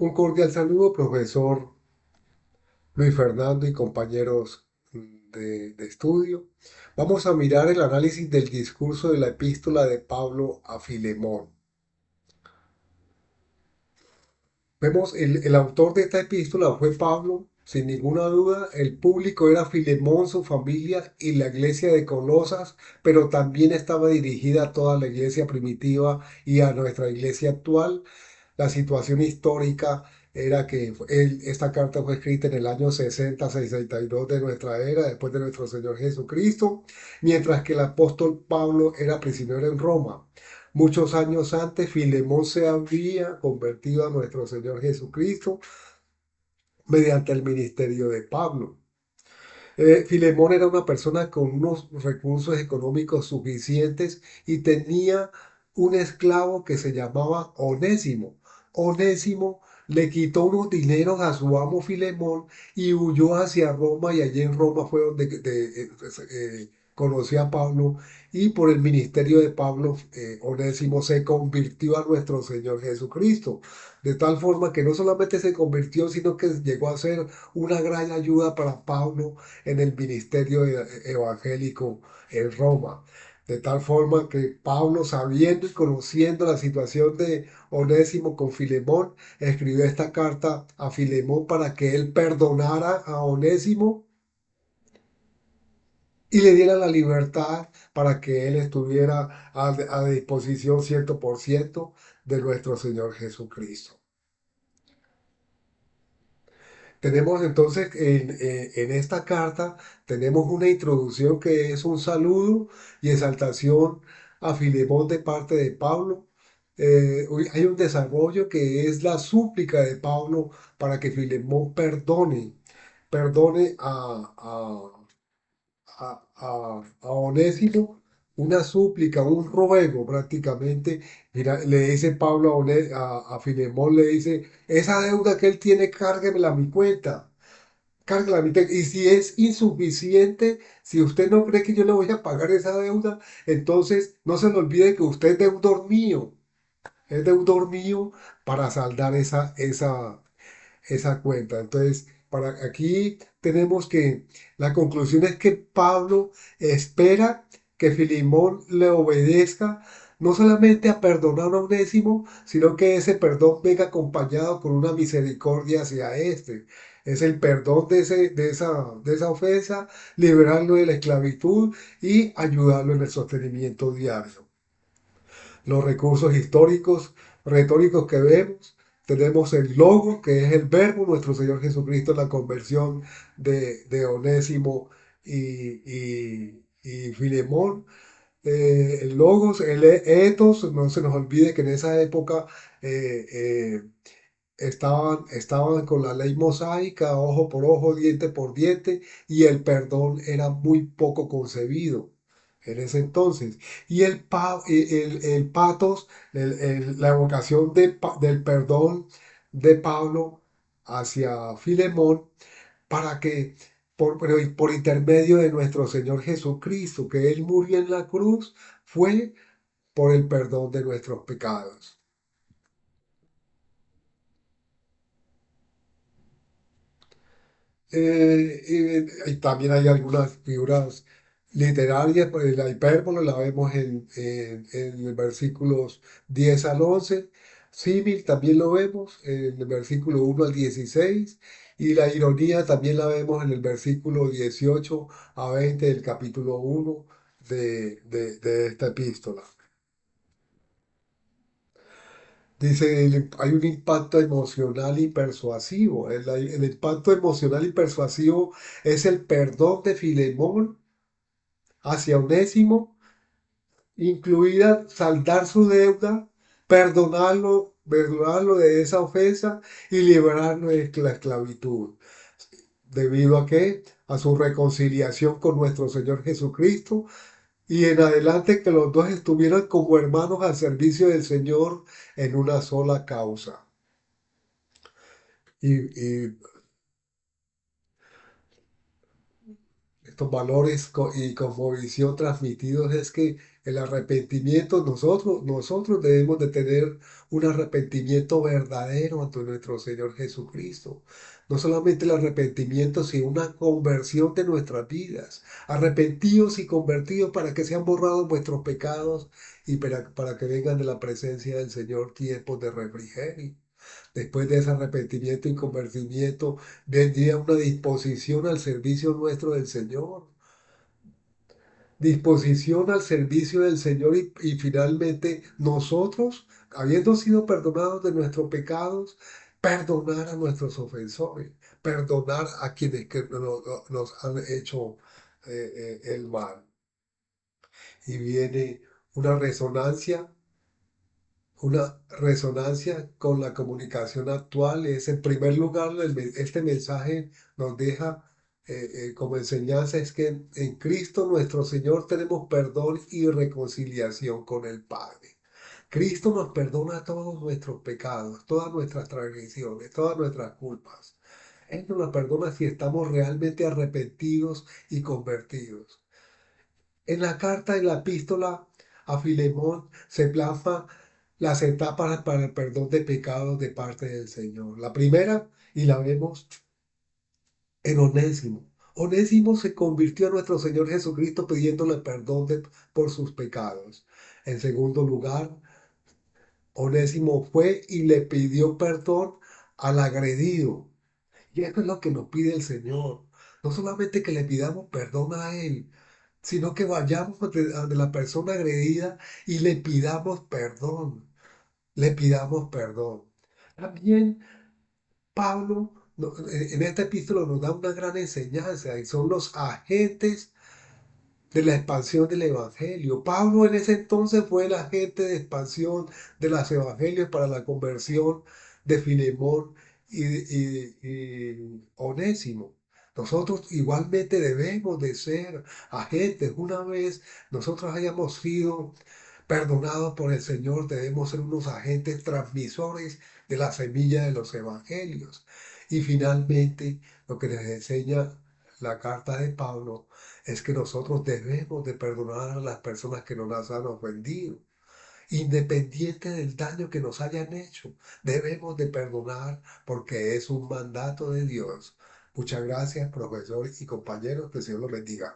Un cordial saludo, profesor Luis Fernando y compañeros de estudio. Vamos a mirar el análisis del discurso de la epístola de Pablo a Filemón. Vemos, el autor de esta epístola fue Pablo, sin ninguna duda. El público era Filemón, su familia y la iglesia de Colosas, pero también estaba dirigida a toda la iglesia primitiva y a nuestra iglesia actual. La situación histórica era que esta carta fue escrita en el año 60-62 de nuestra era, después de nuestro Señor Jesucristo, mientras que el apóstol Pablo era prisionero en Roma. Muchos años antes, Filemón se había convertido a nuestro Señor Jesucristo mediante el ministerio de Pablo. Filemón era una persona con unos recursos económicos suficientes y tenía un esclavo que se llamaba Onésimo. Onésimo le quitó unos dineros a su amo Filemón y huyó hacia Roma, y allí en Roma fue donde conoció a Pablo, y por el ministerio de Pablo, Onésimo se convirtió a nuestro Señor Jesucristo. De tal forma que no solamente se convirtió, sino que llegó a ser una gran ayuda para Pablo en el ministerio evangélico en Roma. De tal forma que Pablo, sabiendo y conociendo la situación de Onésimo con Filemón, escribió esta carta a Filemón para que él perdonara a Onésimo y le diera la libertad para que él estuviera a disposición 100% de nuestro Señor Jesucristo. Tenemos entonces en esta carta, tenemos una introducción que es un saludo y exaltación a Filemón de parte de Pablo. Hay un desarrollo que es la súplica de Pablo para que Filemón perdone a Onésimo, una súplica, un ruego prácticamente. Mira, le dice Pablo a Filemón, le dice, esa deuda que él tiene, cárguemela a mi cuenta. Cárguela a mi cuenta. Y si es insuficiente, si usted no cree que yo le voy a pagar esa deuda, entonces no se le olvide que usted es deudor mío para saldar esa cuenta. Entonces, para aquí tenemos que la conclusión es que Pablo espera que Filimón le obedezca, no solamente a perdonar a Onésimo, sino que ese perdón venga acompañado con una misericordia hacia este. Es el perdón de esa ofensa, liberarlo de la esclavitud y ayudarlo en el sostenimiento diario. Los recursos históricos, retóricos que vemos. Tenemos el logo, que es el verbo, nuestro Señor Jesucristo, en la conversión de Onésimo y Filemón. El logos, el ethos, no se nos olvide que en esa época eh, eh, estaban con la ley mosaica, ojo por ojo, diente por diente, y el perdón era muy poco concebido en ese entonces. Y el patos, la evocación del perdón de Pablo hacia Filemón, para que por intermedio de nuestro Señor Jesucristo, que Él murió en la cruz, fue por el perdón de nuestros pecados. Y también hay algunas figuras literarias, pues la hipérbole la vemos en los versículos 10 al 11. Símil también lo vemos en el versículo 1 al 16, y la ironía también la vemos en el versículo 18 a 20 del capítulo 1 de esta epístola. Dice, hay un impacto emocional y persuasivo. El impacto emocional y persuasivo es el perdón de Filemón hacia Onésimo, incluida saldar su deuda, perdonarlo de esa ofensa y liberarlo de la esclavitud. ¿Debido a qué? A su reconciliación con nuestro Señor Jesucristo, y en adelante que los dos estuvieran como hermanos al servicio del Señor en una sola causa. Y estos valores y cosmovisión transmitidos es que el arrepentimiento, nosotros debemos de tener un arrepentimiento verdadero ante nuestro Señor Jesucristo. No solamente el arrepentimiento, sino una conversión de nuestras vidas. Arrepentidos y convertidos para que sean borrados vuestros pecados y para que vengan de la presencia del Señor tiempos de refrigerio. Después de ese arrepentimiento y convertimiento, vendría una disposición al servicio nuestro del Señor. Disposición al servicio del Señor y finalmente nosotros, habiendo sido perdonados de nuestros pecados, perdonar a nuestros ofensores, perdonar a quienes que nos han hecho el mal. Y viene una resonancia una resonancia con la comunicación actual. Es en primer lugar, este mensaje nos deja como enseñanza es que en Cristo nuestro Señor tenemos perdón y reconciliación con el Padre. Cristo nos perdona todos nuestros pecados, todas nuestras transgresiones, todas nuestras culpas. Él nos las perdona si estamos realmente arrepentidos y convertidos. En la carta, en la epístola a Filemón, se plasma las etapas para el perdón de pecados de parte del Señor. La primera, y la vemos en Onésimo. Onésimo se convirtió a nuestro Señor Jesucristo pidiéndole perdón por sus pecados. En segundo lugar, Onésimo fue y le pidió perdón al agredido. Y esto es lo que nos pide el Señor. No solamente que le pidamos perdón a Él, sino que vayamos ante la persona agredida y le pidamos perdón. Le pidamos perdón. También Pablo en esta epístola nos da una gran enseñanza y son los agentes de la expansión del Evangelio. Pablo en ese entonces fue el agente de expansión de los Evangelios para la conversión de Filemón y Onésimo. Nosotros igualmente debemos de ser agentes. Una vez nosotros hayamos sido perdonados por el Señor, debemos ser unos agentes transmisores de la semilla de los evangelios. Y finalmente, lo que les enseña la carta de Pablo es que nosotros debemos de perdonar a las personas que nos han ofendido. Independiente del daño que nos hayan hecho, debemos de perdonar porque es un mandato de Dios. Muchas gracias, profesor y compañeros. Que el Señor los bendiga.